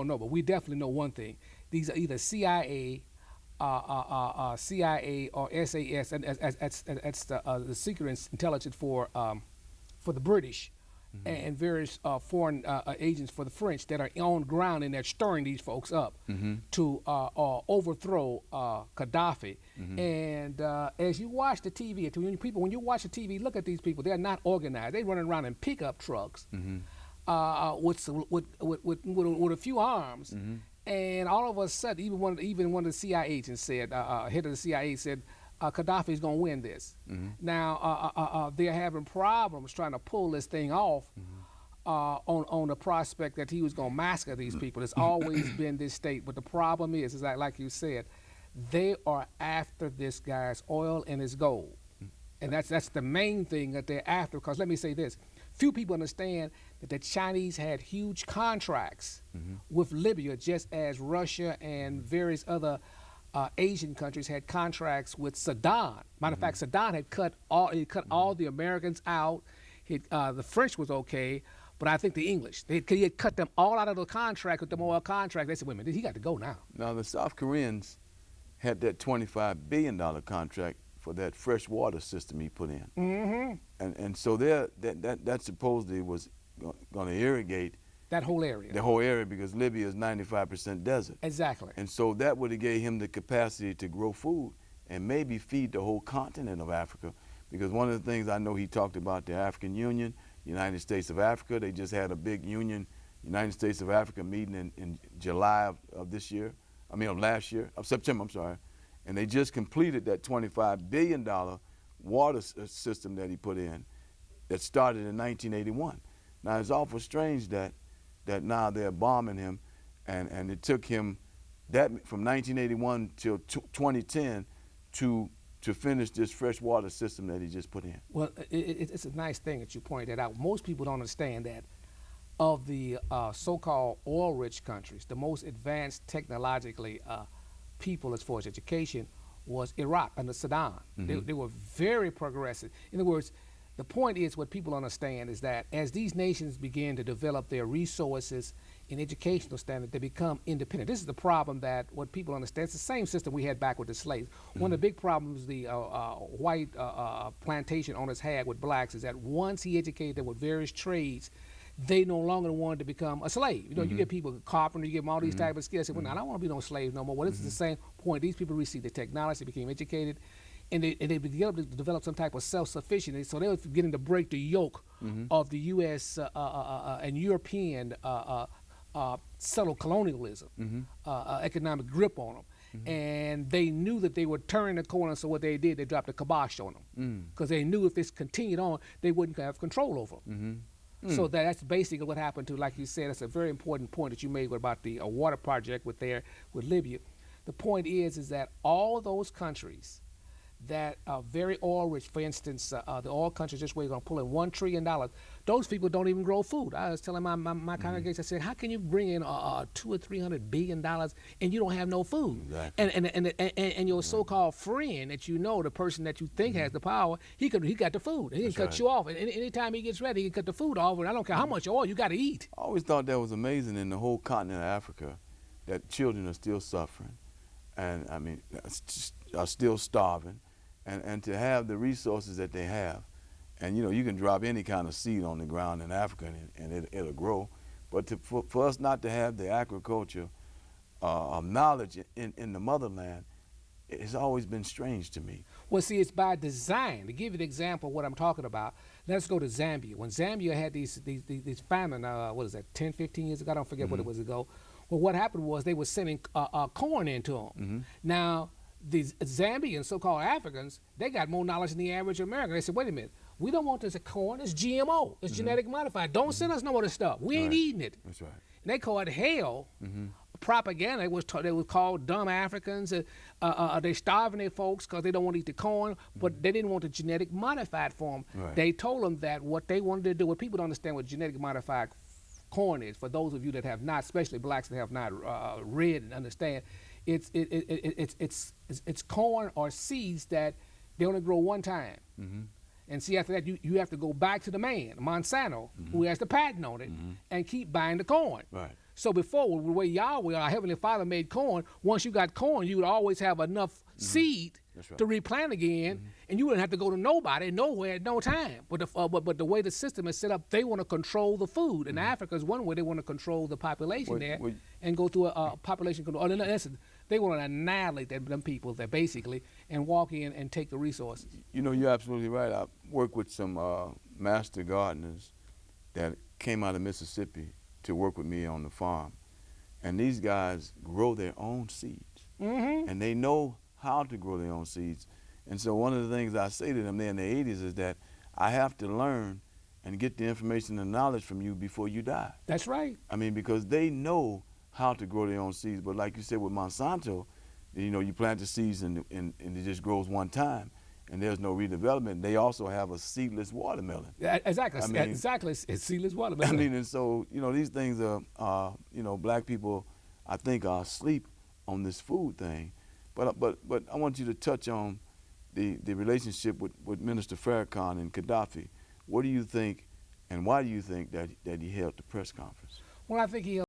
don't know, but we definitely know one thing: these are either CIA or SAS, and that's the secret intelligence for the British Mm-hmm. and various foreign agents for the French that are on ground and they're stirring these folks up Mm-hmm. to overthrow Gaddafi. Mm-hmm. And as you watch the TV, when you watch the TV, look at these people. They're not organized. They running around in pickup trucks Mm-hmm. with a few arms. Mm-hmm. And all of a sudden, even one of the CIA agents said, head of the CIA said, Gaddafi's going to win this. Mm-hmm. Now they're having problems trying to pull this thing off on the prospect that he was going to massacre these people. It's always been this state, but the problem is like you said, they are after this guy's oil and his gold, and that's the main thing that they're after. Because let me say this: few people understand that the Chinese had huge contracts Mm-hmm. with Libya, just as Russia and various other Asian countries had contracts with Saddam. Matter of fact, Saddam had cut all the Americans out. The French was okay, but I think the English, he had cut them all out of the contract with the oil contract. They said, wait a minute, he got to go now. Now the South Koreans had that $25 billion contract for that fresh water system he put in, Mm-hmm. and so that supposedly was going to irrigate That whole area. the whole area because Libya is 95% desert, Exactly. and so that would have gave him the capacity to grow food and maybe feed the whole continent of Africa. Because one of the things I know he talked about, the African Union, United States of Africa, they just had a big union, United States of Africa meeting in July of this year, of last year, of September, I'm sorry, and they just completed that $25 billion water system that he put in that started in 1981. Now it's awful strange that now they're bombing him, and it took him that from 1981 till 2010 to finish this fresh water system that he just put in. Well, it's a nice thing that you pointed out. Most people don't understand that of the so-called oil-rich countries, the most advanced technologically people as far as education was Iraq under Saddam. They were very progressive. In other words, the point is, what people understand is that as these nations begin to develop their resources in educational standard, they become independent. This is the problem that what people understand. It's the same system we had back with the slaves. One of the big problems the white plantation owners had with blacks is that once he educated them with various trades, they no longer wanted to become a slave. You know, you get people, carpenter, you give them all these type of skills. They say, well, no, I don't want to be no slave no more. Well, this is the same point. These people received the technology, became educated, and they began to develop some type of self-sufficiency. So they were beginning to break the yoke of the U.S. And European subtle colonialism, economic grip on them. And they knew that they were turning the corner, so what they did, they dropped the kibosh on them. Because they knew if this continued on, they wouldn't have control over them. So that's basically what happened to, like you said, that's a very important point that you made about the water project with Libya. The point is that all those countries that are very oil rich, for instance, the oil countries just where you're going to pull in $1 trillion, those people don't even grow food. I was telling my congregation, I said, how can you bring in $200 or $300 billion and you don't have no food? Exactly. And your so-called friend that you know, the person that you think has the power, he got the food. He can That's cut right. you off. And anytime he gets ready, he can cut the food off. And I don't care how much oil you got to eat. I always thought that was amazing in the whole continent of Africa, that children are still suffering, and I mean, are still starving, and to have the resources that they have, and you can drop any kind of seed on the ground in Africa and it'll grow, but for us not to have the agriculture knowledge in the motherland, it's always been strange to me. Well, see, it's by design. To give you an example of what I'm talking about, let's go to Zambia. When Zambia had these famine, what is that, 10, 15 years ago? I don't forget what it was ago. Well, what happened was they were sending corn into them. Now, these Zambians, so-called Africans, they got more knowledge than the average American. They said, wait a minute, we don't want this corn. It's GMO. It's genetic modified. Don't send us no more of this stuff. We ain't eating it. That's right. And they call it hell. Propaganda. They was called dumb Africans. They starving their folks because they don't want to eat the corn, but they didn't want the genetic modified form. Right. They told them that what they wanted to do, what people don't understand what genetic modified corn is, for those of you that have not, especially blacks that have not read and understand, it's corn or seeds that they only grow one time. And see, after that, you have to go back to the man, Monsanto, who has the patent on it, and keep buying the corn. Right. So before, the way Yahweh, our Heavenly Father, made corn, once you got corn, you would always have enough seed That's right. to replant again, and you wouldn't have to go to nobody, nowhere, at no time. But the way the system is set up, they want to control the food. And Africa is one way they want to control the population there and go through a population control. In essence, they want to annihilate them people there, basically, and walk in and take the resources. You know, you're absolutely right. I work with some master gardeners that came out of Mississippi to work with me on the farm. And these guys grow their own seeds. And they know how to grow their own seeds. And so one of the things I say to them there in the 80s is that I have to learn and get the information and knowledge from you before you die. That's right. I mean, because they know how to grow their own seeds. But like you said with Monsanto, you know, you plant the seeds and it just grows one time, and there's no redevelopment. They also have a seedless watermelon. Yeah, exactly. I mean, exactly. It's seedless watermelon. I mean, and so, you know, these things are, you know, black people, I think, are asleep on this food thing. But I want you to touch on the relationship with Minister Farrakhan and Gaddafi. What do you think, and why do you think that he held the press conference? Well, I think he